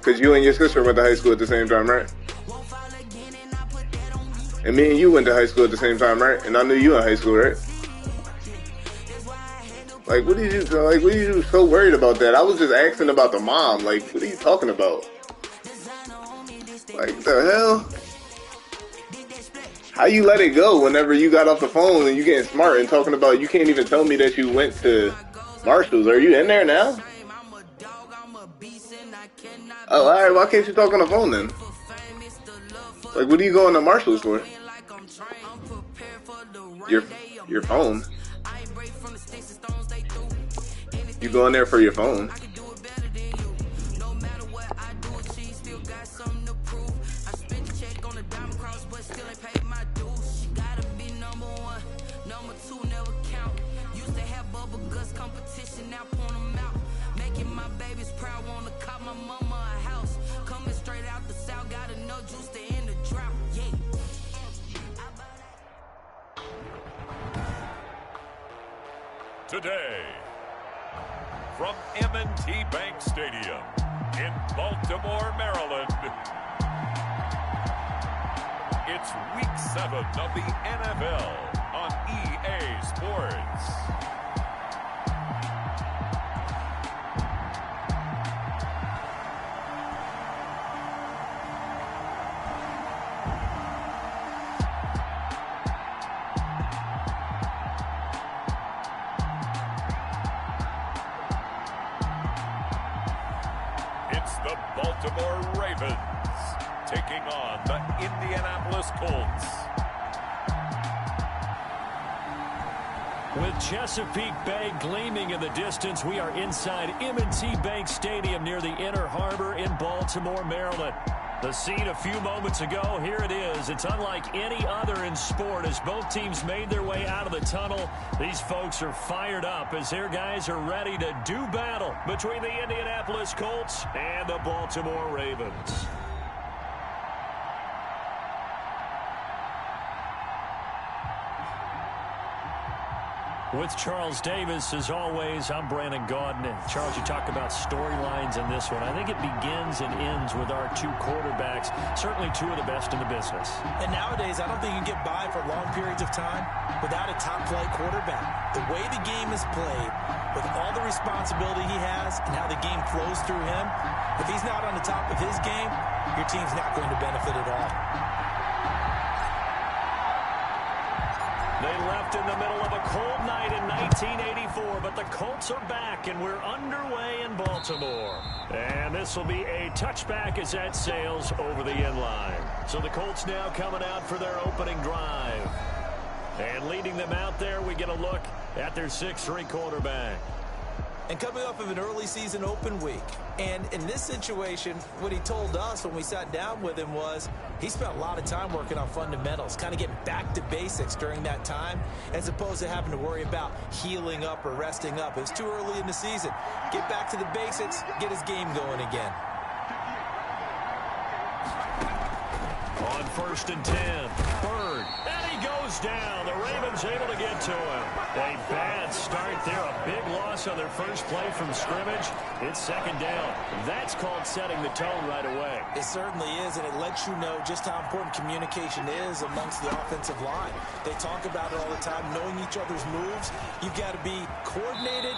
Because you and your sister went to high school at the same time, right? And me and you went to high school at the same time, right? And I knew you in high school, right? Like, what are you so worried about that? I was just asking about the mom. Like, what are you talking about? Like, the hell? How you let it go whenever you got off the phone and you getting smart and talking about you can't even tell me that you went to Marshall's? Are you in there now? Oh, alright, why can't you talk on the phone then? Like, what are you going to Marshall's for? Your phone? You going there for your phone? Today, from M&T Bank Stadium in Baltimore, Maryland, it's Week 7 of the NFL on EA Sports. The Baltimore Ravens taking on the Indianapolis Colts. With Chesapeake Bay gleaming in the distance, we are inside M&T Bank Stadium near the Inner Harbor in Baltimore, Maryland. The scene a few moments ago, here it is. It's unlike any other in sport as both teams made their way out of the tunnel. These folks are fired up as their guys are ready to do battle between the Indianapolis Colts and the Baltimore Ravens. With Charles Davis, as always, I'm Brandon Gaudin. And Charles, you talk about storylines in this one. I think it begins and ends with our two quarterbacks, certainly two of the best in the business. And nowadays, I don't think you can get by for long periods of time without a top-flight quarterback. The way the game is played, with all the responsibility he has and how the game flows through him, if he's not on the top of his game, your team's not going to benefit at all. They left in the middle of a cold night in 1984, but the Colts are back, and we're underway in Baltimore. And this will be a touchback as that sails over the end line. So the Colts now coming out for their opening drive. And leading them out there, we get a look at their 6'3" quarterback. And coming off of an early season open week. And in this situation, what he told us when we sat down with him was he spent a lot of time working on fundamentals, kind of getting back to basics during that time, as opposed to having to worry about healing up or resting up. It was too early in the season. Get back to the basics, get his game going again. On 1st and 10, Bird. And he goes down. The Ravens able to get to him. A bad start there. A big loss on their first play from scrimmage. It's 2nd down. That's called setting the tone right away. It certainly is, and it lets you know just how important communication is amongst the offensive line. They talk about it all the time, knowing each other's moves. You've got to be coordinated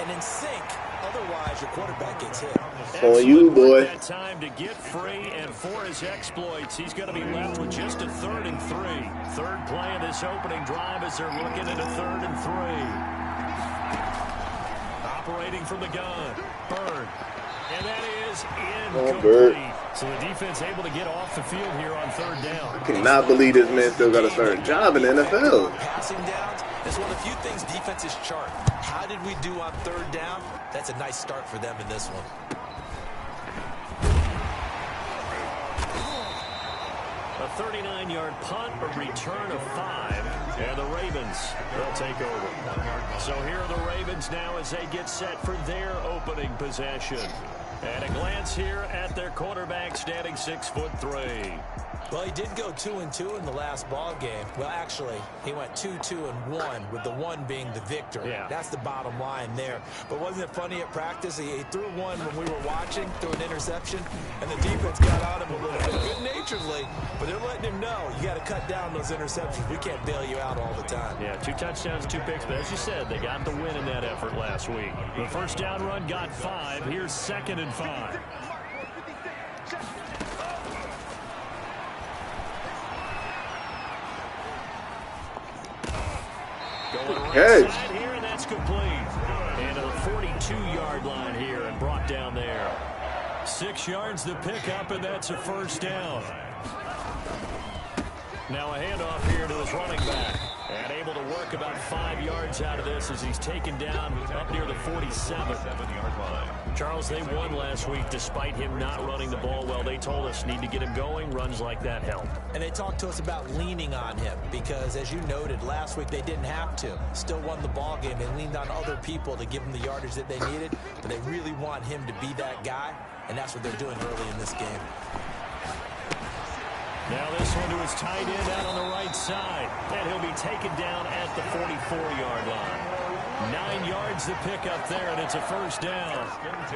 and in sync. Otherwise, your quarterback gets hit. For you, boy. That time to get free, and for his exploits, he's going to be left with just a 3rd and 3. Third play of this opening drive as they're looking at a 3rd and 3. Operating from the gun, Bird. And that is incomplete. So the defense able to get off the field here on 3rd down. I cannot believe this man still got a starting job in the NFL. Passing downs is one of the few things defenses chart. How did we do on 3rd down? That's a nice start for them in this one. A 39-yard punt, a return of 5, and the Ravens, they'll take over. So here are the Ravens now as they get set for their opening possession. And a glance here at their quarterback standing 6'3". Well, he did go 2-2 in the last ball game. Well, actually, he went 2-2-1, with the one being the victor. Yeah. That's the bottom line there. But wasn't it funny at practice? He threw one when we were watching, threw an interception, and the defense got on him a little bit, good-naturedly. But they're letting him know, you got to cut down those interceptions. We can't bail you out all the time. Yeah, 2 touchdowns, 2 picks. But as you said, they got the win in that effort last week. The first down run got 5. Here's 2nd and 5. Going right side here, and that's complete. And to the 42-yard line here and brought down there. 6 yards the pickup, and that's a first down. Now a handoff here to his running back. And able to work about 5 yards out of this as he's taken down up near the 47-yard line. Charles, they won last week despite him not running the ball well. They told us need to get him going. Runs like that help. And they talked to us about leaning on him because, as you noted, last week they didn't have to. Still won the ball game. They leaned on other people to give them the yardage that they needed. But they really want him to be that guy, and that's what they're doing early in this game. Now this one to his tight end out on the right side. And he'll be taken down at the 44-yard line. 9 yards to pick up there, and it's a first down.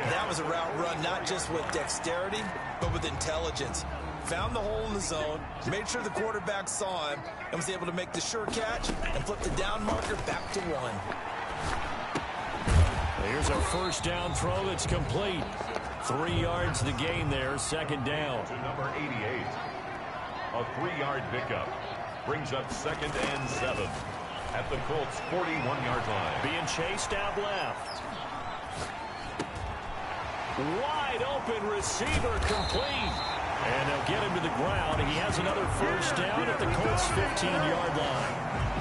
That was a route run not just with dexterity, but with intelligence. Found the hole in the zone, made sure the quarterback saw him, and was able to make the sure catch and flip the down marker back to 1. Here's a first down throw that's complete. 3 yards to gain there, 2nd down. To number 88. A 3-yard pickup brings up 2nd and 7 at the Colts' 41-yard line. Being chased out left. Wide open receiver complete. And they'll get him to the ground. He has another first down at the Colts' 15-yard line.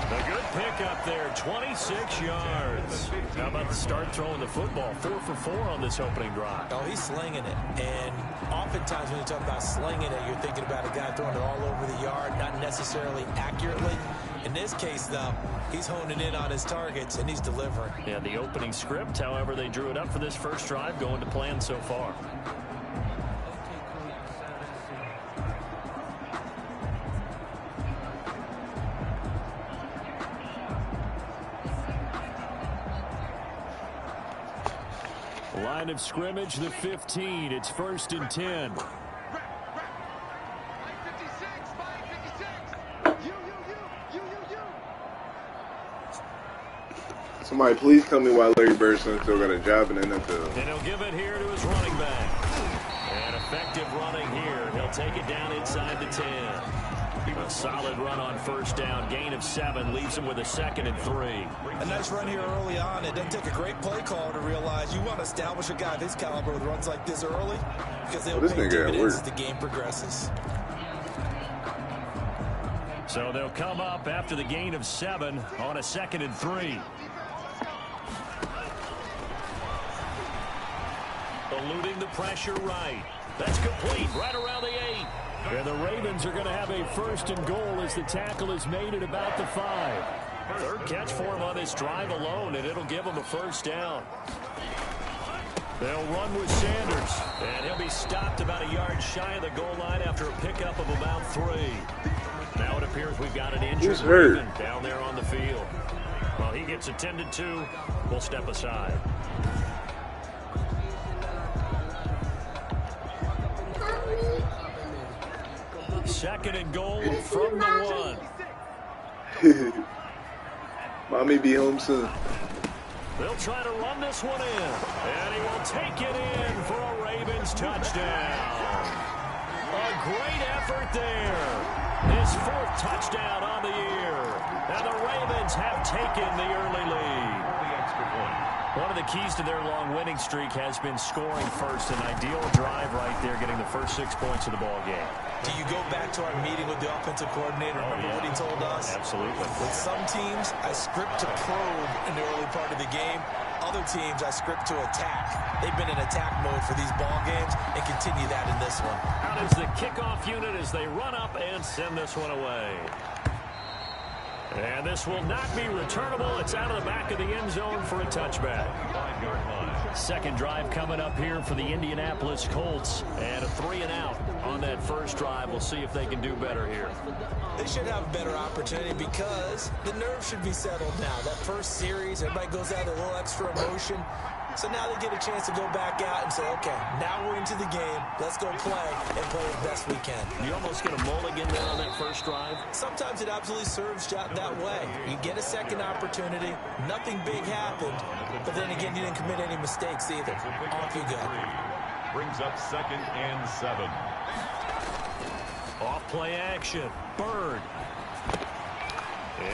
A good pickup there, 26 yards. How about the start throwing the football? 4 for 4 on this opening drive. Oh, he's slinging it. And oftentimes when you talk about slinging it, you're thinking about a guy throwing it all over the yard, not necessarily accurately. In this case, though, he's honing in on his targets, and he's delivering. Yeah, the opening script, however, they drew it up for this first drive, going to plan so far. Line of scrimmage, the 15. It's 1st and 10. Somebody please tell me why Larry Birdson still got a job in the NFL. And he'll give it here to his running back. And effective running here. He'll take it down inside the 10. A solid run on first down. Gain of 7 leaves him with a 2nd and 3. A nice run here early on. It doesn't take a great play caller to realize you want to establish a guy of his caliber with runs like this early because they'll pay dividends as the game progresses. So they'll come up after the gain of 7 on a 2nd and 3. Eluding the pressure right. That's complete right around the 8. And the Ravens are going to have a 1st and goal as the tackle is made at about the 5. 3rd catch for him on this drive alone, and it'll give him a first down. They'll run with Sanders, and he'll be stopped about a yard shy of the goal line after a pickup of about 3. Now it appears we've got an injured Raven down there on the field. While he gets attended to, we'll step aside. Second and goal from the 1. Mommy be home soon. They'll try to run this one in. And he will take it in for a Ravens touchdown. A great effort there. His 4th touchdown on the year. And the Ravens have taken the early lead. One of the keys to their long winning streak has been scoring first. An ideal drive right there, getting the first 6 points of the ball game. Do you go back to our meeting with the offensive coordinator? Remember what he told us? Absolutely. With some teams, I script to probe in the early part of the game. Other teams, I script to attack. They've been in attack mode for these ball games and continue that in this one. Out is the kickoff unit as they run up and send this one away. And this will not be returnable. It's out of the back of the end zone for a touchback. 5-yard line. Second drive coming up here for the Indianapolis Colts. And a 3-and-out on that first drive. We'll see if they can do better here. They should have a better opportunity because the nerves should be settled now. That first series, everybody goes out with a little extra emotion. So now they get a chance to go back out and say, okay, now we're into the game. Let's go play and play as best we can. You almost get a mulligan there on that first drive. Sometimes it absolutely serves that way. You get a second opportunity. Nothing big happened. But then again, you didn't commit any mistakes either. Off you go. Brings up 2nd and 7. Off play action. Bird.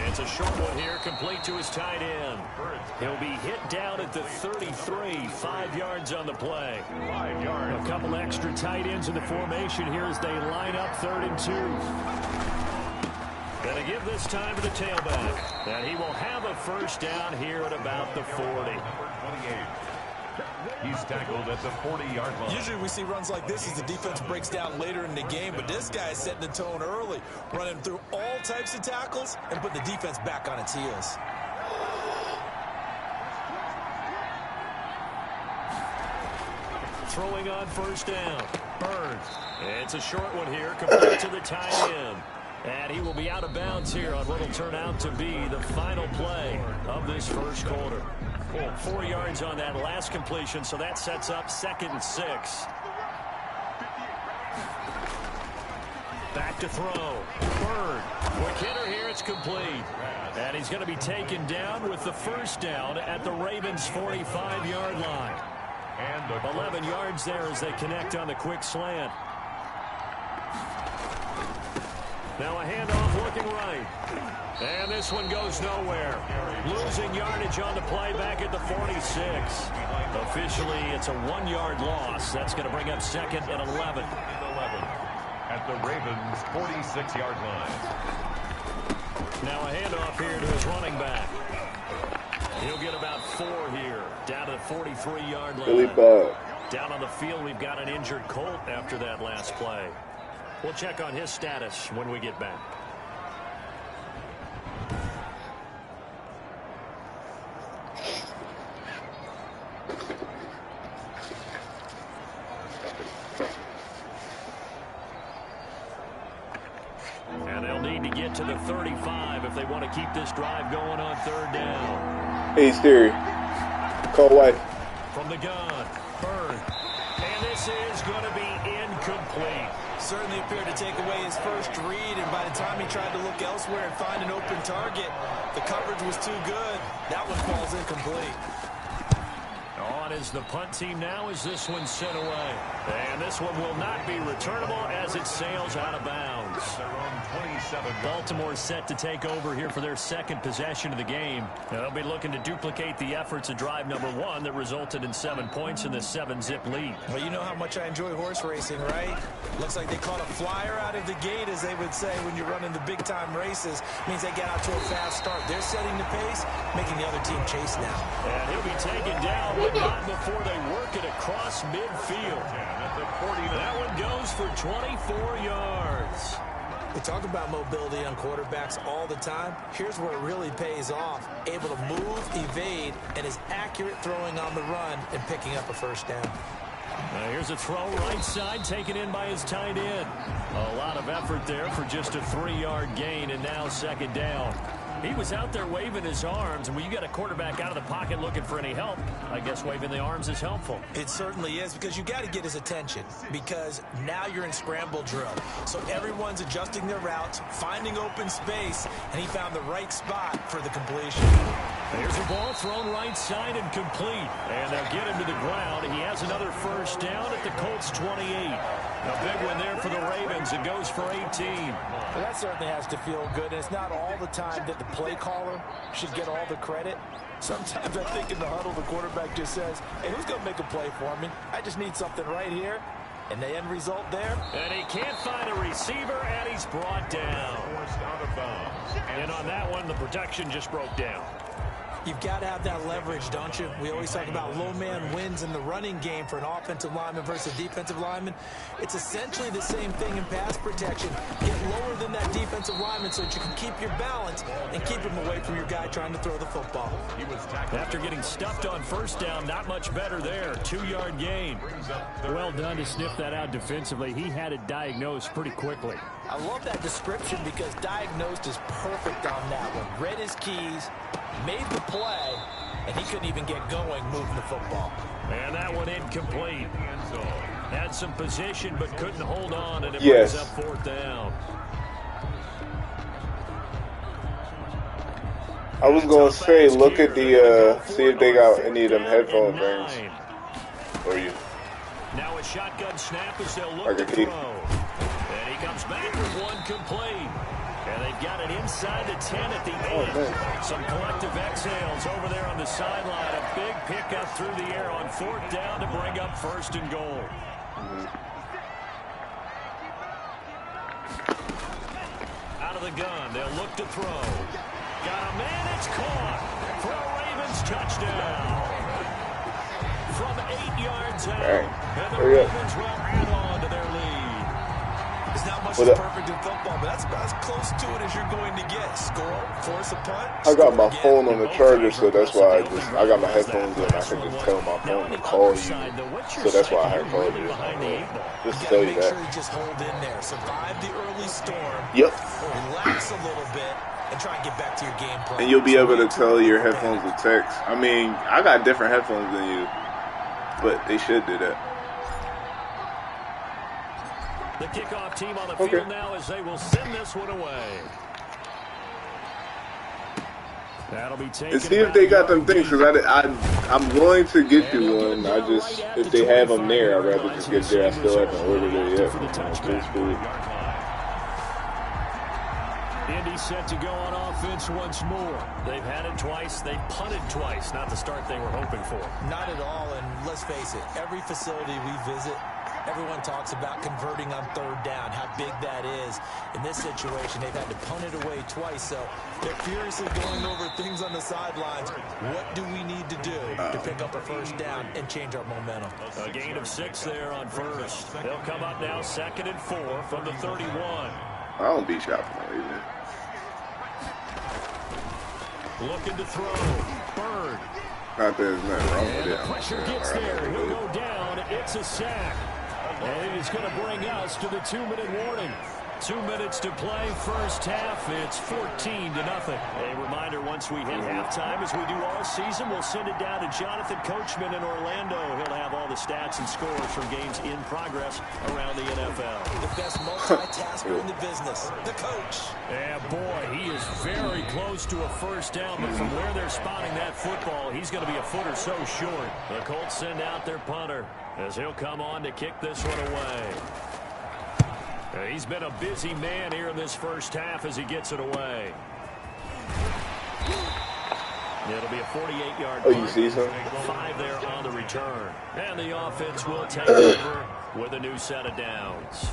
It's a short one here, complete to his tight end. He'll be hit down at the 33, 5 yards on the play. 5 yards. A couple extra tight ends in the formation here as they line up 3rd and 2. Going to give this time to the tailback. And he will have a first down here at about the 40. Number 28. He's tackled at the 40-yard line. Usually we see runs like this as the defense breaks down later in the game, but this guy is setting the tone early, running through all types of tackles and putting the defense back on its heels. Throwing on first down. Burns. It's a short one here, complete to the tight end. And he will be out of bounds here on what will turn out to be the final play of this first quarter. 4 yards on that last completion, so that sets up 2nd and 6. Back to throw. Bird. Quick hitter here, it's complete. And he's going to be taken down with the first down at the Ravens' 45-yard line. And 11 yards there as they connect on the quick slant. Now a handoff looking right. And this one goes nowhere. Losing yardage on the play back at the 46. Officially, it's a 1-yard loss. That's going to bring up 2nd and 11. At the Ravens' 46-yard line. Now a handoff here to his running back. He'll get about 4 here. Down to the 43-yard line. Really bad. Down on the field, we've got an injured Colt after that last play. We'll check on his status when we get back. And they'll need to get to the 35 if they want to keep this drive going on 3rd down. Hey, Siri. Call wife. From the gun, Bird. And this is going to be incomplete. Certainly appeared to take away his first read, and by the time he tried to look elsewhere and find an open target, the coverage was too good. That one falls incomplete. On is the punt team now as this one's sent away. And this one will not be returnable as it sails out of bounds. Baltimore set to take over here for their 2nd possession of the game. They'll be looking to duplicate the efforts of drive number 1 that resulted in 7 points in the 7-zip lead. Well, you know how much I enjoy horse racing, right? Looks like they caught a flyer out of the gate, as they would say when you're running the big-time races. Means they get out to a fast start. They're setting the pace, making the other team chase now. And he'll be taken down, but not before they work it across midfield. That one goes for 24 yards. We talk about mobility on quarterbacks all the time. Here's where it really pays off. Able to move, evade, and is accurate throwing on the run and picking up a first down. Here's a throw right side taken in by his tight end. A lot of effort there for just a 3-yard gain, and now 2nd down. He was out there waving his arms, and when you got a quarterback out of the pocket looking for any help, I guess waving the arms is helpful. It certainly is, because you got to get his attention, because now you're in scramble drill. So everyone's adjusting their routes, finding open space, and he found the right spot for the completion. There's a ball thrown right side and complete. And they'll get him to the ground. He has another first down at the Colts 28. A big one there for the Ravens. It goes for 18. Well, that certainly has to feel good. And it's not all the time that the play caller should get all the credit. Sometimes I think in the huddle, the quarterback just says, hey, who's going to make a play for me? I just need something right here. And the end result there. And he can't find a receiver, and he's brought down. Forced out of bounds. And on that one, the protection just broke down. You've got to have that leverage, don't you? We always talk about low man wins in the running game for an offensive lineman versus defensive lineman. It's essentially the same thing in pass protection. Get lower than that defensive lineman so that you can keep your balance and keep him away from your guy trying to throw the football. After getting stuffed on first down, not much better there. 2-yard gain. Well done to sniff that out defensively. He had it diagnosed pretty quickly. I love that description because diagnosed is perfect on that one. Read his keys, made the play, and he couldn't even get going moving the football. And that one incomplete. Had some position but couldn't hold on, and it brings up 4th down. I was going to say, look at the, see if they got any of them headphone things for you. Now a shotgun snap as they'll look to throw. And he comes back with one complete. And they've got it inside the 10 at the 8. Some collective exhales over there on the sideline. A big pickup through the air on 4th down to bring up 1st and goal. Out of the gun, they'll look to throw. Got a man, it's caught for a Ravens touchdown. From 8 yards out, and the Ravens will add on to their lead. It's not much that's perfect in football, but that's about as close to it as you're going to get. Score, force a punt. I got my phone on the charger, so that's why I got my headphones in. I can just tell my phone to call you. So that's why I had called you. Just to tell you that. Make sure you just hold in there. Survive the early storm. Yep. Relax a little bit. And try and get back to your game plan. And you'll be able to tell your headphones to text. I mean, I got different headphones than you, but they should do that. The kickoff team on the field now as they will send this one away. That'll be taken. And see if they got them things, because I'm willing to get you one. I just, if they have them there, I'd rather just get there. I still haven't ordered it yet. Indy set to go on offense once more. They've had it twice. They've punted twice. Not the start they were hoping for. Not at all, and let's face it, every facility we visit, everyone talks about converting on 3rd down, how big that is. In this situation, they've had to punt it away twice, so they're furiously going over things on the sidelines. What do we need to do to pick up a 1st down and change our momentum? A gain of 6 there on 1st. They'll come up now 2nd and 4 from the 31. I don't beat shot for no reason. Looking to throw. Bird. Not that there's nothing wrong with it. Pressure gets there. He'll go down. It's a sack. And it's going to bring us to the 2-minute warning. 2 minutes to play first half. It's 14-0. A reminder, once we hit halftime, as we do all season, we'll send it down to Jonathan Coachman in Orlando. He'll have all the stats and scores from games in progress around the NFL. The best multitasker in the business, the coach. Yeah, boy, he is very close to a 1st down, but from where they're spotting that football, he's going to be a foot or so short. The Colts send out their punter as he'll come on to kick this one away. He's been a busy man here in this first half as he gets it away. It'll be a 48-yard punt. You see something? 5 there on the return. And the offense will take over with a new set of downs.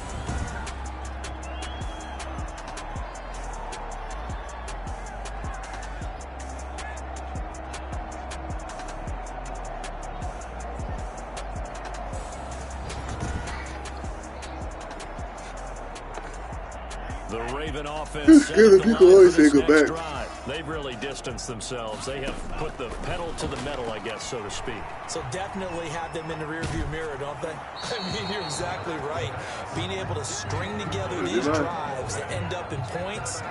The Raven offense set the line for this next drive. They've really distanced themselves. They have put the pedal to the metal, I guess, so to speak. So definitely have them in the rearview mirror, don't they? I mean, you're exactly right. Being able to string together these drives that end up in points,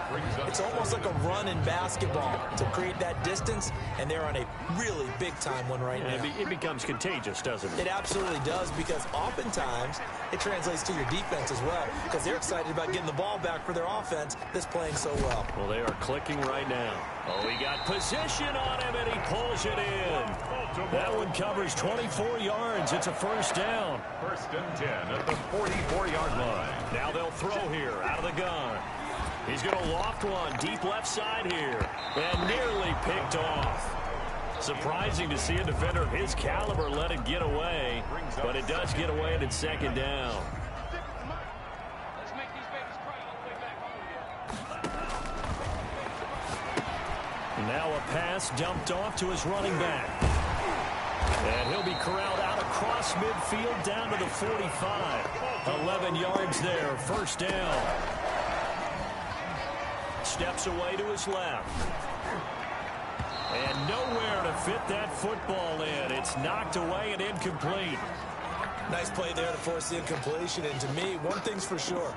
it's almost like a run in basketball to create that distance, and they're on a really big-time one right now. It becomes contagious, doesn't it? It absolutely does, because oftentimes it translates to your defense as well, because they're excited about getting the ball back for their offense that's playing so well. Well, they are clicking right now. Oh, he got position on him, and he pulls it in. That one covers 24 yards. It's a 1st down. 1st and 10 at the 44-yard line. Now they'll throw here out of the gun. He's going to loft one deep left side here, and nearly picked off. Surprising to see a defender of his caliber let it get away, but it does get away, and it's 2nd down. Now a pass dumped off to his running back. And he'll be corralled out across midfield down to the 45. 11 yards there, first down. Steps away to his left. And nowhere to fit that football in. It's knocked away and incomplete. Nice play there to force the incompletion. And to me, one thing's for sure.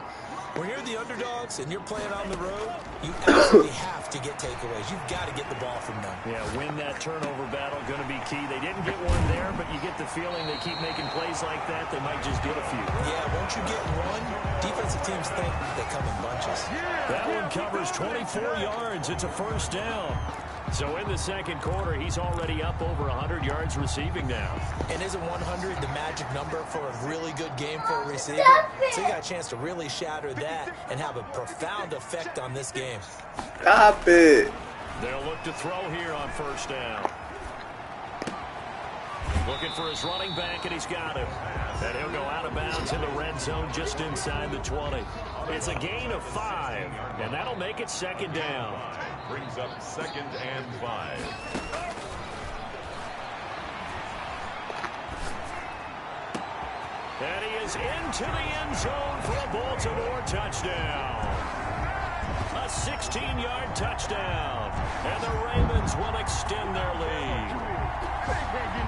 When you're the underdogs and you're playing on the road, you absolutely have to get takeaways. You've got to get the ball from them. Yeah, win that turnover battle, going to be key. They didn't get one there, but you get the feeling they keep making plays like that, they might just get a few. Yeah, once you get one, defensive teams think they come in bunches. That one covers 24 yards. It's a first down. So in the second quarter, he's already up over 100 yards receiving now. And isn't 100 the magic number for a really good game for a receiver? So you got a chance to really shatter that and have a profound effect on this game. Stop it. They'll look to throw here on first down. Looking for his running back, and he's got him. And he'll go out of bounds in the red zone just inside the 20. It's a gain of 5, and that'll make it second down. Brings up 2nd and 5. And he is into the end zone for a Baltimore touchdown. A 16-yard touchdown. And the Ravens will extend their lead.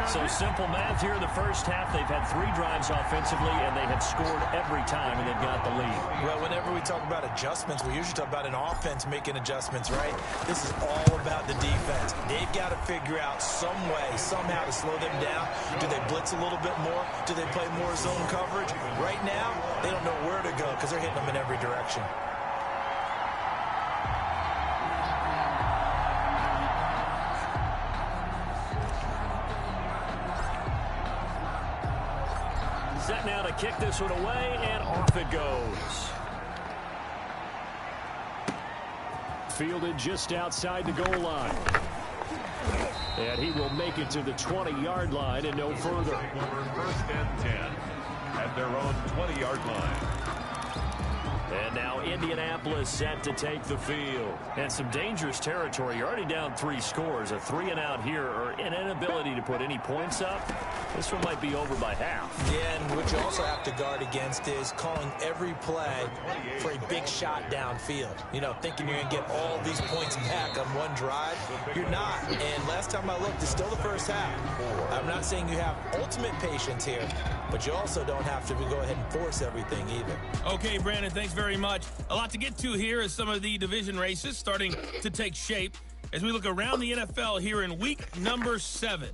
So simple math here in the first half. They've had 3 drives offensively, and they have scored every time, and they've got the lead. Well, whenever we talk about adjustments, we usually talk about an offense making adjustments, right? This is all about the defense. They've got to figure out some way, somehow to slow them down. Do they blitz a little bit more? Do they play more zone coverage? Right now, they don't know where to go because they're hitting them in every direction. Set now to kick this one away, and off it goes. Fielded just outside the goal line. And he will make it to the 20-yard line and no further. 1st and 10 at their own 20-yard line. And now Indianapolis set to take the field. And some dangerous territory. You're already down 3 scores. A 3-and-out here, or an inability to put any points up. This one might be over by half. Yeah, and what you also have to guard against is calling every play for a big shot downfield. You know, thinking you're going to get all these points back on one drive. You're not. And last time I looked, it's still the first half. I'm not saying you have ultimate patience here, but you also don't have to go ahead and force everything either. Okay, Brandon, thanks very much. A lot to get to here as some of the division races starting to take shape as we look around the NFL here in week number 7.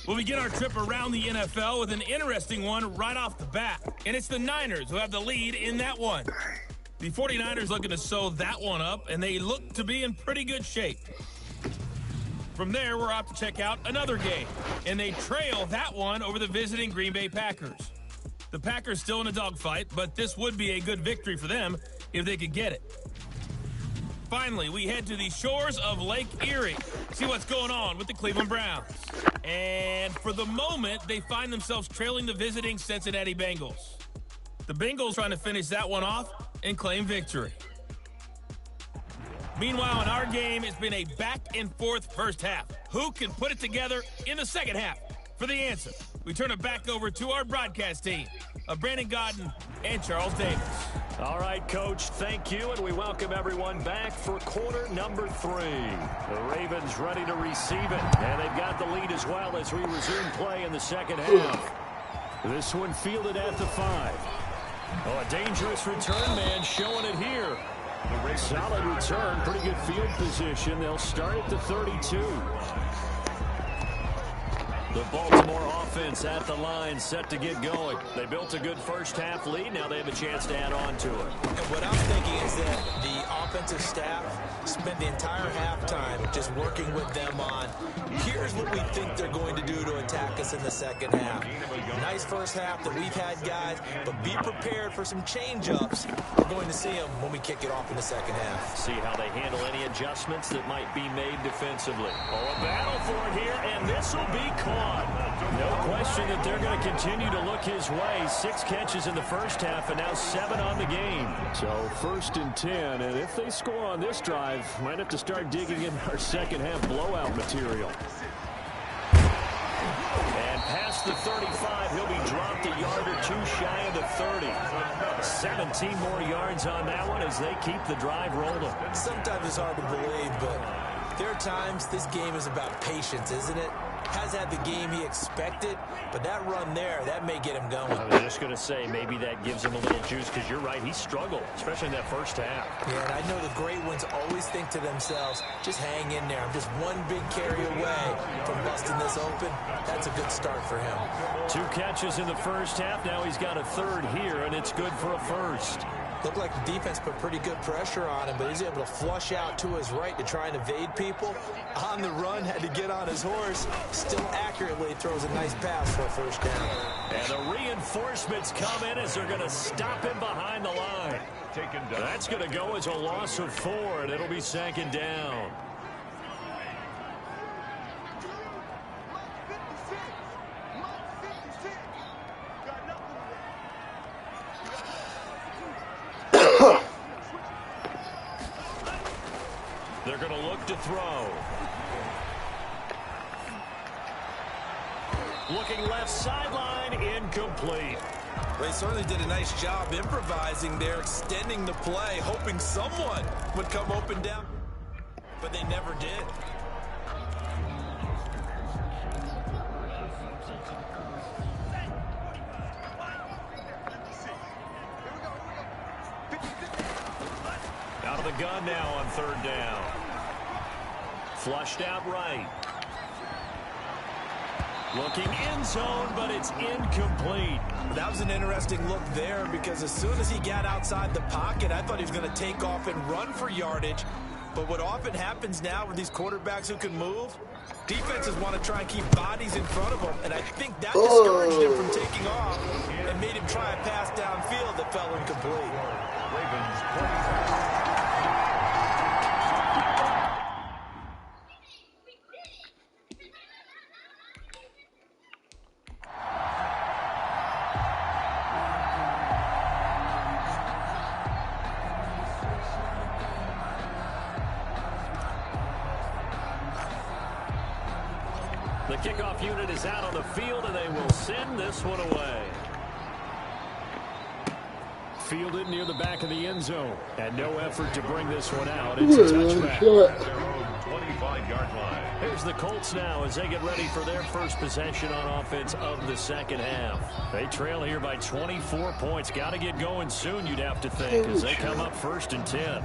We'll begin our trip around the NFL with an interesting one right off the bat. And it's the Niners who have the lead in that one. The 49ers looking to sew that one up, and they look to be in pretty good shape. From there, we're off to check out another game, and they trail that one over the visiting Green Bay Packers. The Packers still in a dogfight, but this would be a good victory for them if they could get it. Finally, we head to the shores of Lake Erie, see what's going on with the Cleveland Browns. And for the moment, they find themselves trailing the visiting Cincinnati Bengals. The Bengals trying to finish that one off and claim victory. Meanwhile, in our game, it's been a back-and-forth first half. Who can put it together in the second half? For the answer, we turn it back over to our broadcast team of Brandon Godden and Charles Davis. All right, Coach, thank you, and we welcome everyone back for quarter number 3. The Ravens ready to receive it, and they've got the lead as well as we resume play in the second half. This one fielded at the 5. Oh, a dangerous return man showing it here. Solid return, pretty good field position. They'll start at the 32. The Baltimore offense at the line, set to get going. They built a good first half lead. Now they have a chance to add on to it. And what I'm thinking is that the offensive staff spent the entire halftime just working with them on, here's what we think they're going to do to attack us in the second half. Nice first half that we've had, guys, but be prepared for some change-ups. We're going to see them when we kick it off in the second half. See how they handle any adjustments that might be made defensively. Oh, a battle for it here, and this will be caught. No question that they're going to continue to look his way. 6 catches in the first half and now 7 on the game. So 1st and 10, and if they score on this drive, might have to start digging in our second half blowout material. And past the 35, he'll be dropped a yard or 2 shy of the 30. 17 more yards on that one as they keep the drive rolling. Sometimes it's hard to believe, but there are times this game is about patience, isn't it? Has had the game he expected, but that run there, that may get him going. I was just going to say, maybe that gives him a little juice, because you're right, he struggled, especially in that first half. Yeah, and I know the great ones always think to themselves, just hang in there. I'm just one big carry away from busting this open. That's a good start for him. 2 catches in the first half. Now he's got a 3rd here, and it's good for a 1st. Looked like the defense put pretty good pressure on him, but he's able to flush out to his right to try and evade people. On the run, had to get on his horse. Still accurately throws a nice pass for a 1st down. And the reinforcements come in as they're going to stop him behind the line. That's going to go as a loss of 4, and it'll be 2nd down. They're going to look to throw. Looking left sideline, incomplete. They certainly did a nice job improvising there, extending the play, hoping someone would come open down, but they never did. Out of the gun now on 3rd down. Flushed out right. Looking end zone, but it's incomplete. That was an interesting look there, because as soon as he got outside the pocket, I thought he was going to take off and run for yardage. But what often happens now with these quarterbacks who can move, defenses want to try and keep bodies in front of them, and I think that discouraged him from taking off and made him try a pass downfield that fell incomplete. The kickoff unit is out on the field, and they will send this one away. Fielded near the back of the end zone, and no effort to bring this one out. It's a touchback. At their own 25-yard line. Here's the Colts now as they get ready for their first possession on offense of the second half. They trail here by 24 points. Got to get going soon, you'd have to think, as they come up 1st and 10.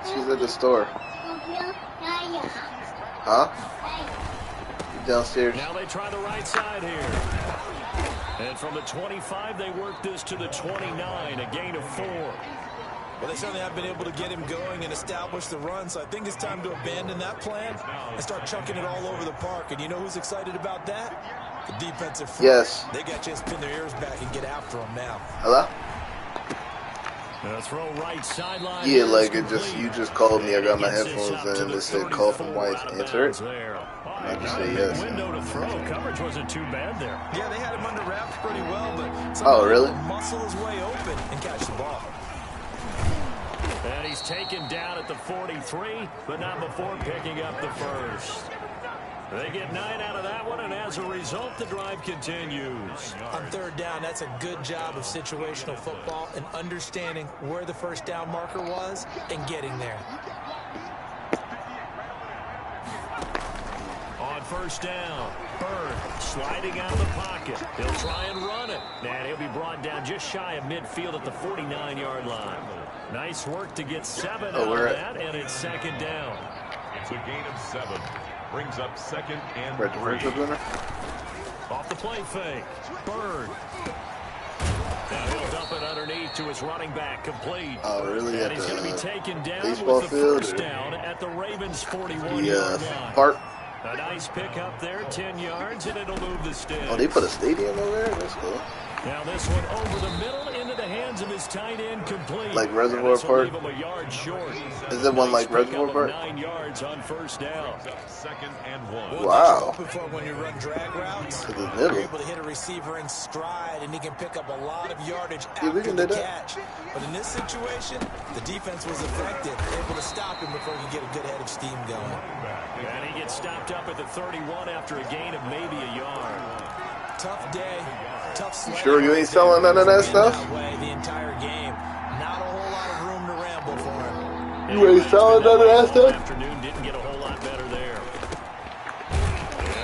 She's at the store. Huh? Downstairs. Now they try the right side here. And from the 25, they work this to the 29, a gain of 4. Well, they certainly have been able to get him going and establish the run, so I think it's time to abandon that plan and start chucking it all over the park. And you know who's excited about that? The defensive front. Yes. They got a chance to pin their ears back and get after him now. Hello? Throw right sideline. Yeah, like you just called me. I got my headphones in and it said call from White. Answer it. I just say yes. Window to throw. Coverage wasn't too bad there. Yeah, they had him under wraps pretty well, but really? Muscle his way open and catch the ball. And he's taken down at the 43, but not before picking up the 1st. They get 9 out of that one, and as a result, the drive continues. On 3rd down, that's a good job of situational football and understanding where the 1st down marker was and getting there. On 1st down, Bird sliding out of the pocket. He'll try and run it. And he'll be brought down just shy of midfield at the 49-yard line. Nice work to get 7 out of that, and it's 2nd down. It's a gain of 7. Brings up 2nd and 3. Off the play fake. Bird. Now he'll dump it underneath to his running back, complete. Oh, really? And he's going to be taken down with the field, 1st down at the Ravens' 41-yard line. Park. A nice pickup there, 10 yards, and it'll move the sticks. Oh, they put a stadium over there? That's cool. Now this one over the middle into into the hands of his tight end complete. Like Reservoir Park? Leave him a yard short. Is it one like Reservoir Park? 9 yards on first down. Second and 1. Wow. When you run drag routes, To the you're middle. able to hit a receiver in stride, and he can pick up a lot of yardage Yeah, we after can the do that. catch. But in this situation, the defense was effective, able to stop him before he could get a good head of steam going. And he gets stopped up at the 31 after a gain of maybe a yard. Tough day, tough You sled. sure you ain't selling none of that stuff? That way the entire game. Not a whole lot of room to ramble for him. You ain't selling none of that stuff? Afternoon didn't get a whole lot better there.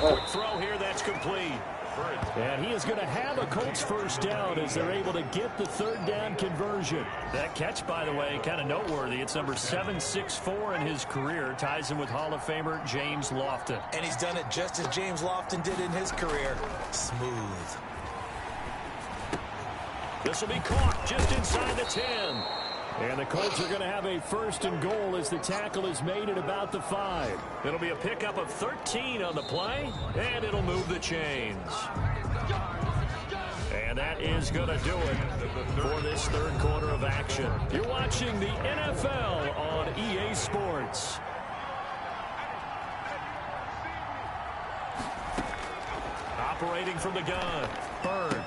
Quick throw here, that's complete. And he is going to have a Colts first down as they're able to get the third down conversion. That catch, by the way, kind of noteworthy. It's number 764 in his career. Ties him with Hall of Famer James Lofton. And he's done it just as James Lofton did in his career. Smooth. This will be caught just inside the 10. And the Colts are going to have a first and goal as the tackle is made at about the 5. It'll be a pickup of 13 on the play, and it'll move the chains. And that is going to do it for this third quarter of action. You're watching the NFL on EA Sports. Operating from the gun, Bird.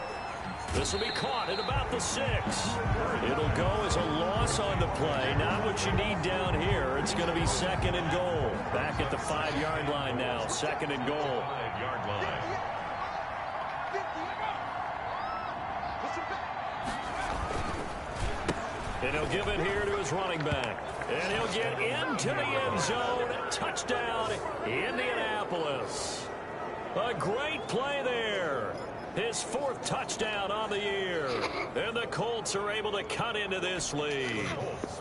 This will be caught at about the 6. It'll go as a loss on the play. Not what you need down here. It's going to be second and goal. Back at the 5-yard line now. Second and goal. 5-yard line. And he'll give it here to his running back. And he'll get into the end zone. Touchdown, Indianapolis. A great play there. His 4th touchdown on the year. And the Colts are able to cut into this lead.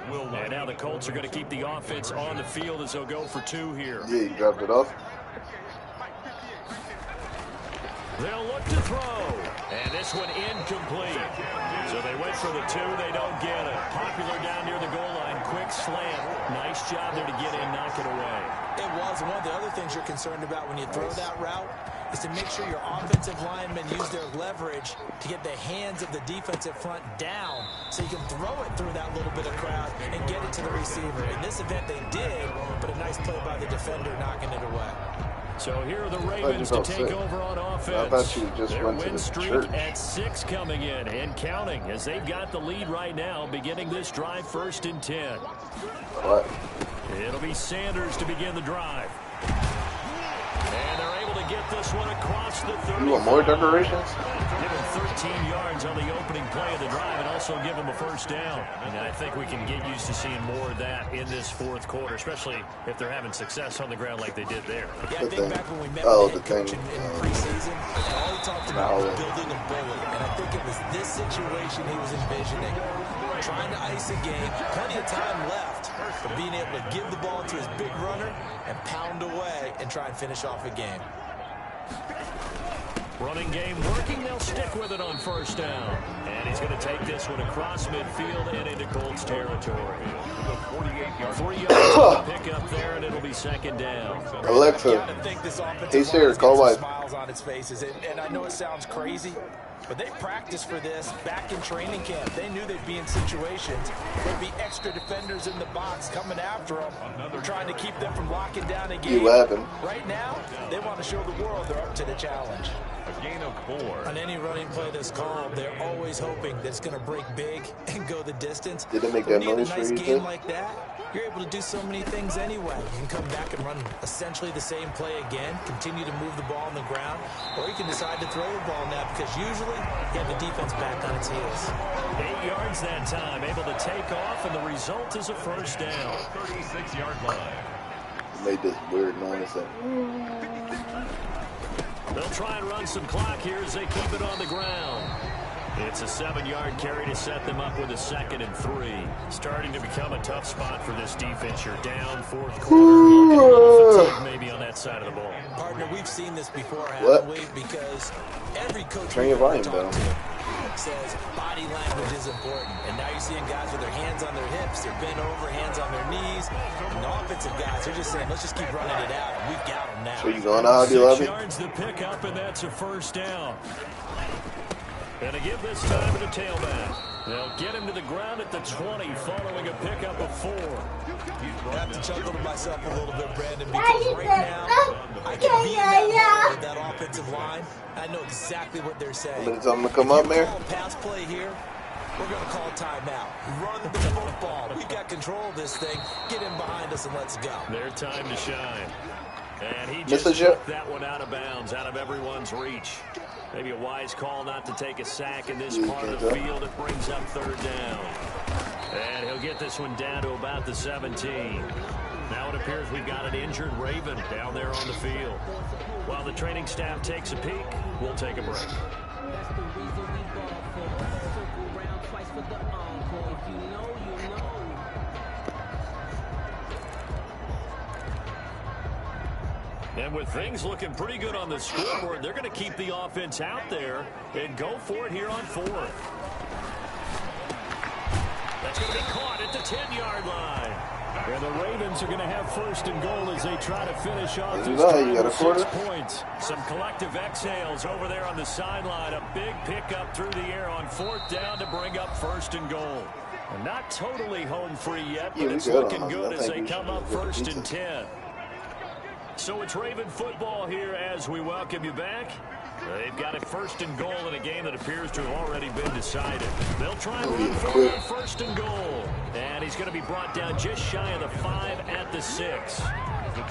And now the Colts are going to keep the offense on the field as they'll go for 2 here. Yeah, you dropped it off. They'll look to throw. And this one incomplete. So they went for the 2. They don't get it. Popular down near the goal line. Quick slant. Nice job there to get in, knock it away. It was. One of the other things you're concerned about when you throw that route is to make sure your offensive linemen use their leverage to get the hands of the defensive front down so you can throw it through that little bit of crowd and get it to the receiver. In this event, they did, but a nice play by the defender knocking it away. So here are the Ravens to take over on offense. I thought you just Their went to win the streak church. at 6 coming in and counting as they've got the lead right now, beginning this drive 1st and 10. What? It'll be Sanders to begin the drive. And they're able to get this one across the 30. You want more decorations? Give him 13 yards on the opening play of the drive and also give him a first down. And I think we can get used to seeing more of that in this 4th quarter, especially if they're having success on the ground like they did there. Yeah, I think back when we met Oh, with the the head coach thing. in preseason, all he talked about was building a bully. And I think it was this situation he was envisioning. Trying to ice a game, plenty of time left, but being able to give the ball to his big runner and pound away and try and finish off a game. Running game working. They'll stick with it on first down. And he's going to take this one across midfield and into Colts territory. 3 yards pick up there, and it'll be second down. Alexa, hey Sarah, call my... Smiles on its faces, and I know it sounds crazy, but they practiced for this back in training camp. They knew they'd be in situations where there'd be extra defenders in the box coming after them, trying to keep them from locking down a game. You laughing? Right now, they want to show the world they're up to the challenge. A gain of 4. On any running play that's called, they're always hoping that it's going to break big and go the distance. Did they make When that you have noise a for nice you, game too? like that, you're able to do so many things anyway. You can come back and run essentially the same play again, continue to move the ball on the ground, or you can decide to throw the ball now because usually you have the defense back on its heels. 8 yards that time, able to take off, and the result is a first down. 36-yard line. Made this weird noise. They'll try and run some clock here as they keep it on the ground. It's a 7-yard carry to set them up with a 2nd and 3. Starting to become a tough spot for this defense. You're down 4th quarter. Fatigue maybe on that side of the ball. Partner, we've seen this before, haven't we? Because every coach Turn your volume down. says body language is important. And now you're seeing guys with their hands on their hips, they're bent over, hands on their knees. And the offensive guys, they're just saying, let's just keep running it out. And we've got them now. So you going to Hobby Lobby? 6 yards to pick up, and that's a first down. And to give this time to the tailback. They'll get him to the ground at the 20 following a pickup of 4. I have to chuckle to myself a little bit, Brandon, because right now I can be in that with that offensive line. I know exactly what they're saying. Somebody tell them to come up, man. Pass play here. We're going to call timeout. Run the football. We've got control of this thing. Get in behind us and let's go. Their time to shine. And he just took that one out of bounds, out of everyone's reach. Maybe a wise call not to take a sack in this part of the field. It brings up 3rd down. And he'll get this one down to about the 17. Now it appears we've got an injured Raven down there on the field. While the training staff takes a peek, we'll take a break. And with things looking pretty good on the scoreboard, they're going to keep the offense out there and go for it here on 4th. That's going to be caught at the 10-yard line. And the Ravens are going to have 1st and goal as they try to finish off this drive with 6 points. Some collective exhales over there on the sideline. A big pickup through the air on 4th down to bring up 1st and goal. And not totally home free yet, but it's looking good as they come up 1st and 10. So it's Raven football here as we welcome you back. They've got it 1st and goal in a game that appears to have already been decided. They'll try and run for it on 1st and goal. And he's going to be brought down just shy of the 5 at the 6.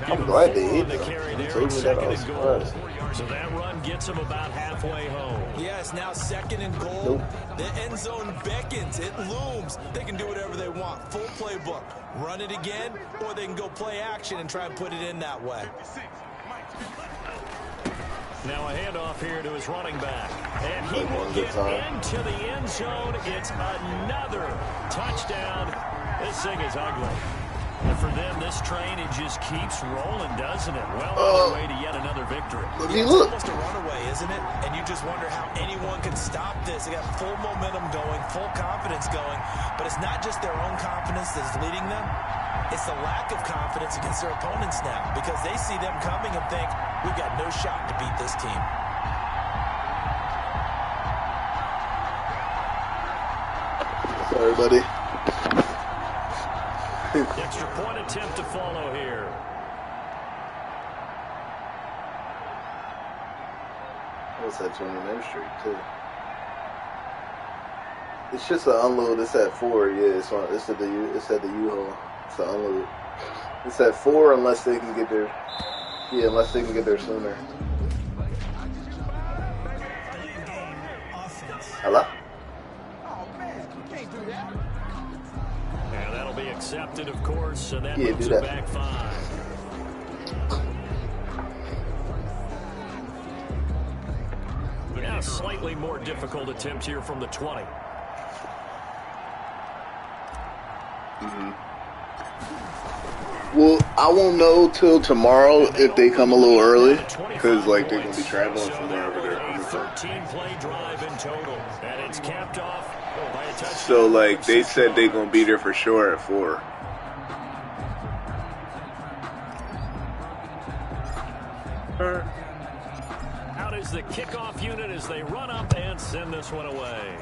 I'm glad they hit the carry there on 2nd and goal. So that run gets him about halfway home. Yes, now 2nd and goal. The end zone beckons. It looms. They can do whatever they want. Full playbook. Run it again, or they can go play action and try and put it in that way. Now a handoff here to his running back. And he will get into the end zone. It's another touchdown. This thing is ugly. And for them, this train, it just keeps rolling, doesn't it? Well on the way to yet another victory. It's almost a runaway, isn't it? And you just wonder how anyone can stop this. They got full momentum going, full confidence going. But it's not just their own confidence that's leading them. It's the lack of confidence against their opponents now, because they see them coming and think, we've got no shot to beat this team. Sorry, buddy. Extra point attempt to follow here. What's that 29th Street, too? It's just an unload. It's at 4, yeah. It's at the U-Haul. It's an unload. It's at 4 unless they can get there. Yeah, unless they can get there sooner. Hello? And that'll be accepted, of course, and that moves it back 5. Now, slightly more difficult attempt here from the 20. Well, I won't know till tomorrow if they come a little early, because like they're gonna be traveling from there over there. 13-play drive in total, and it's capped off by a touchdown. So like they said they're gonna be there for sure at 4. Out is the kickoff unit as they run up and send this one away.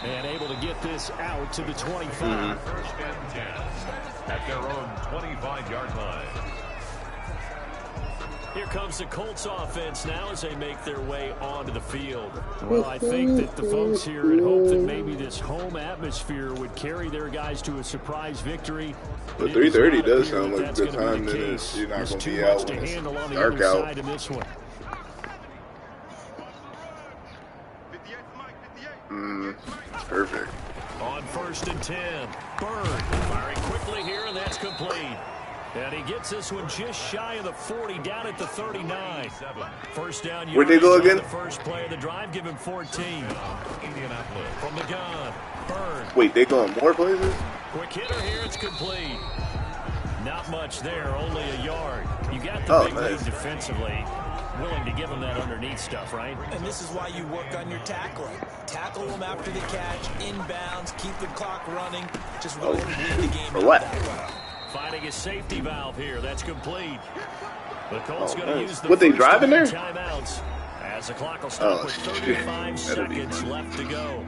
And able to get this out to the 25. First and 10 at their own 25-yard line. Here comes the Colts offense now as they make their way onto the field. Well, I think that the folks here had hoped that maybe this home atmosphere would carry their guys to a surprise victory. But 3:30 does sound like a good time. Then you're not going to be out when it's dark out. Perfect. On 1st and 10, Bird firing quickly here, and that's complete. And he gets this one just shy of the 40, down at the 39. First down. Where'd they go again? The first play of the drive, give him 14. From the gun, Bird. Wait, they going more places? Quick hitter here, it's complete. Not much there, only a yard. You got the big lead defensively. Willing to give them that underneath stuff, right? And this is why you work on your tackling. Tackle them after the catch, inbounds, keep the clock running. Just really lead the game. For what? Finding a safety valve here. That's complete. The Colts going to use the what, they driving there? Timeouts as the clock will stop with 35 seconds left to go.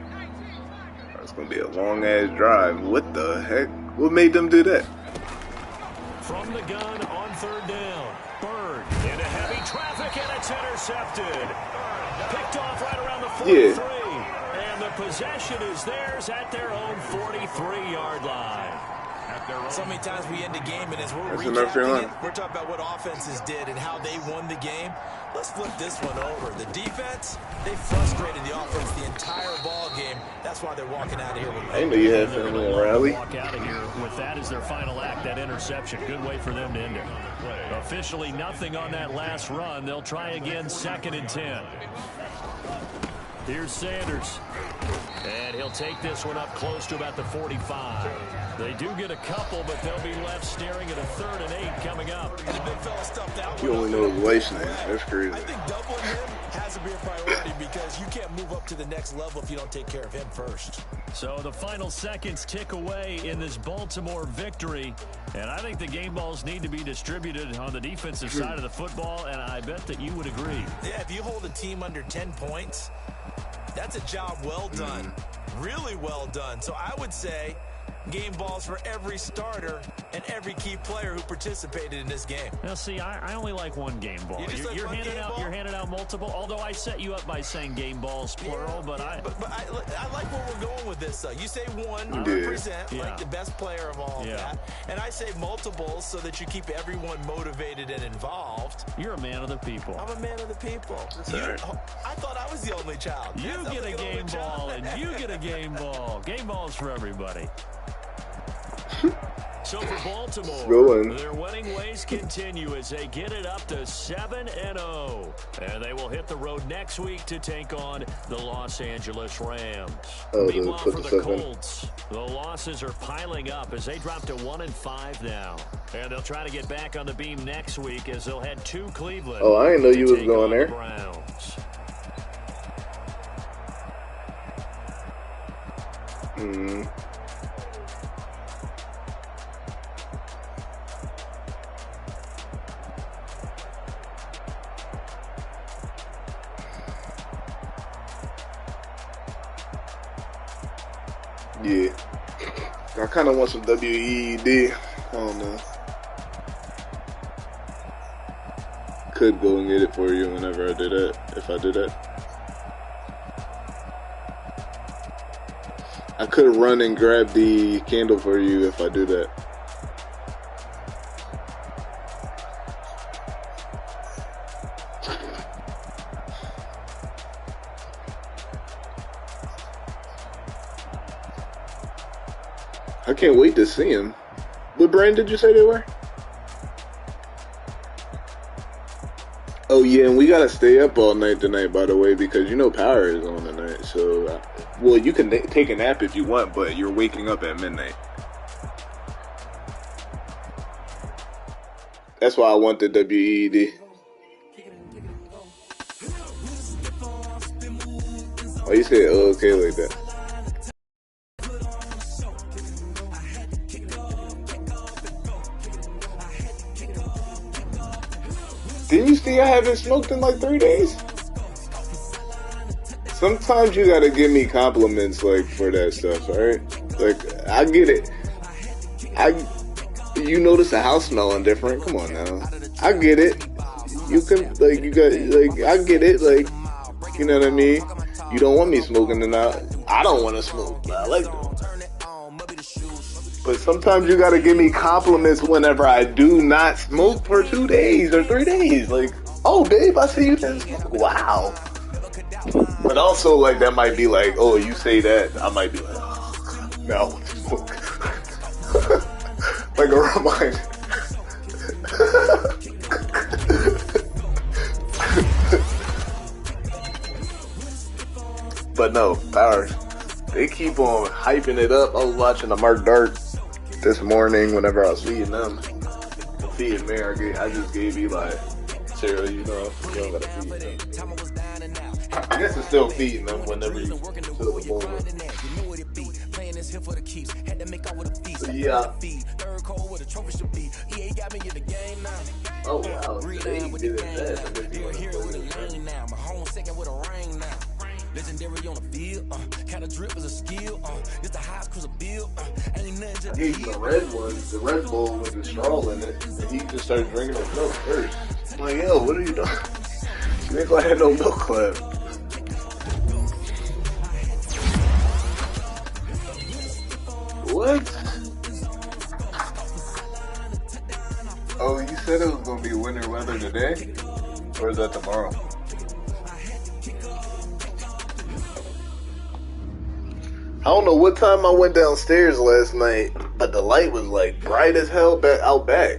It's going to be a long-ass drive. What the heck? What made them do that? From the gun on third down. Bird into heavy traffic, and it's intercepted. Picked off right around the 43. Yeah. And the possession is theirs at their own 43-yard line. So many times we end a game, and as we're recapping it, we're talking about what offenses did and how they won the game. Let's flip this one over. The defense, they frustrated the offense the entire ball game. That's why they're walking out of here with I didn't know you had family in Raleigh. Walk out of here with that as their final act, that interception. Good way for them to end it. Officially nothing on that last run. They'll try again, 2nd and 10. Here's Sanders. And he'll take this one up close to about the 45. They do get a couple, but they'll be left staring at a 3rd and 8 coming up. And the big fella stuffed out. You only know his wife's name. That's crazy. I think doubling him has to be a priority because you can't move up to the next level if you don't take care of him first. So the final seconds tick away in this Baltimore victory. And I think the game balls need to be distributed on the defensive side of the football, and I bet that you would agree. Yeah, if you hold a team under 10 points, that's a job well done. Really well done. So I would say game balls for every starter and every key player who participated in this game. Now, see, I only like one game ball. You're handing out multiple, although I set you up by saying game balls, plural, but I like where we're going with this, though. You say one, represent, like the best player of all of that. And I say multiples so that you keep everyone motivated and involved. You're a man of the people. I'm a man of the people. I thought I was the only child. You get a game ball, and you get a game ball. Game balls for everybody. So for Baltimore, their winning ways continue as they get it up to 7-0. And they will hit the road next week to take on the Los Angeles Rams. Meanwhile, for the Colts, the losses are piling up as they drop to 1-5 now. And they'll try to get back on the beam next week as they'll head to Cleveland. Oh, I didn't know you was going there. Browns. Yeah. I kind of want some WEED. I don't know. Could go and get it for you whenever I do that, if I do that. I could run and grab the candle for you if I do that. I can't wait to see him. What brand did you say they were? Oh yeah, and we gotta stay up all night tonight, by the way, because you know Power is on tonight. So, well, you can take a nap if you want, but you're waking up at midnight. That's why I want the WED. Oh, you said okay like that. Didn't you see I haven't smoked in like 3 days? Sometimes you gotta give me compliments like for that stuff, alright? Like, I get it. You notice the house smelling different. Come on now. I get it. You can, like, you got, like, I get it. Like, you know what I mean? You don't want me smoking and I don't want to smoke. But I like it. But sometimes you gotta give me compliments whenever I do not smoke for 2 days or 3 days. Like, oh, babe, I see you didn't smoke. Wow. But also, like, that might be like, oh, you say that. I might be like, oh, now I want to smoke. Like a reminder. But no, Power. They keep on hyping it up. I was watching the Mark Dark this morning whenever I was feeding them. Feeding Mary, I just gave Eli cereal, you know. You don't gotta feed them. I guess it's still feeding them whenever you fill the bowl. So yeah. Oh wow, today he did it fast. I guess he went to play it. Now my home second with a ring now. Legendary on the field, kind of drip is a skill. It's the highest cruiser bill. Ain't nothing just. I gave him the red one, the Red Bull with the straw in it, and he just started drinking his milk first. I'm like, yo, what are you doing? You ain't gonna have no milk left. What? Oh, you said it was gonna be winter weather today? Or is that tomorrow? I don't know what time I went downstairs last night, but the light was like bright as hell out back.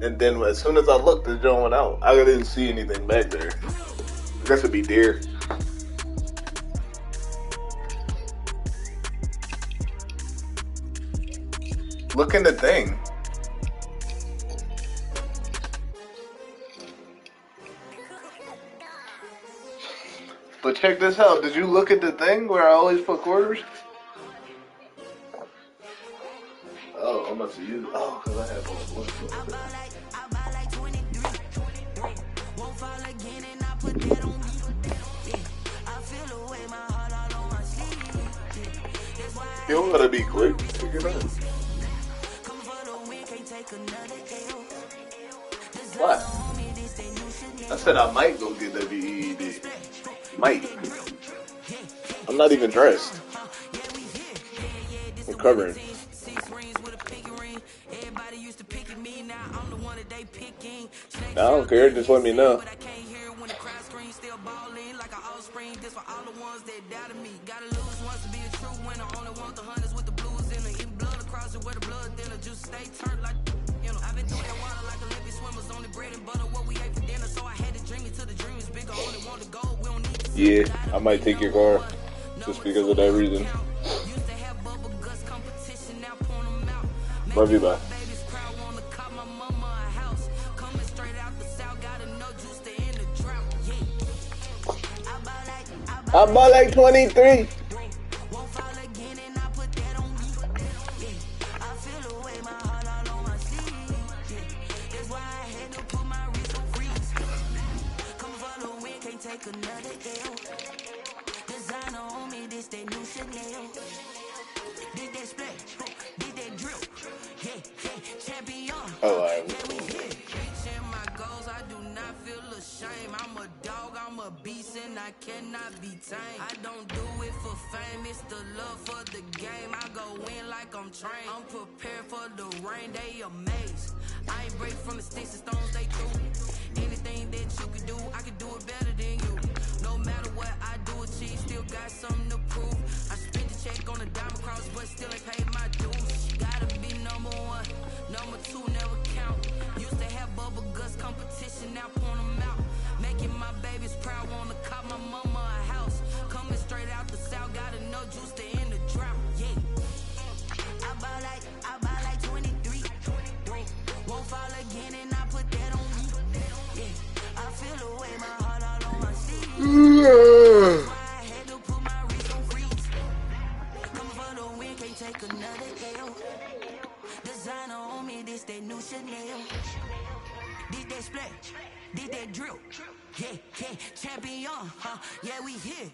And then as soon as I looked, the joint went out. I didn't see anything back there. I guess it'd be deer. Look in the thing. But check this out. Did you look at the thing where I always put quarters? Oh, I must have used it. Oh, because I have all You don't gotta be quick. Pick it up. What? I said I might go get WEED. Might. I'm not even dressed. I'm covering. I don't care, just let me know. Yeah, I might take your car just because of that reason. Love you, bye. I bought like 23. Oh, I I cannot be tamed. I don't do it for fame, it's the love for the game. I go in like I'm trained. I'm prepared for the rain, they amazed. I ain't break from the sticks and stones they threw. Anything that you can do, I can do it better than you. No matter what I do, achieve, still got something to prove. I spent the check on the diamond cross, but still ain't paid my dues. Gotta be number one, number two never count. Used to have bubble guts competition, now point them out. Making my babies proud, wanna cop my mama a house. Coming straight out the south, got enough juice to end the drought. Yeah, I buy like 23. Won't fall again, and I put that on me. Yeah, I feel away, my heart all on my sleeve. That's why I had to put my wrist on freeze. Come for the win, can't take another L. Designer on me, this that new Chanel. Did that splash, did that drill. Yeah, champion, yeah, we here.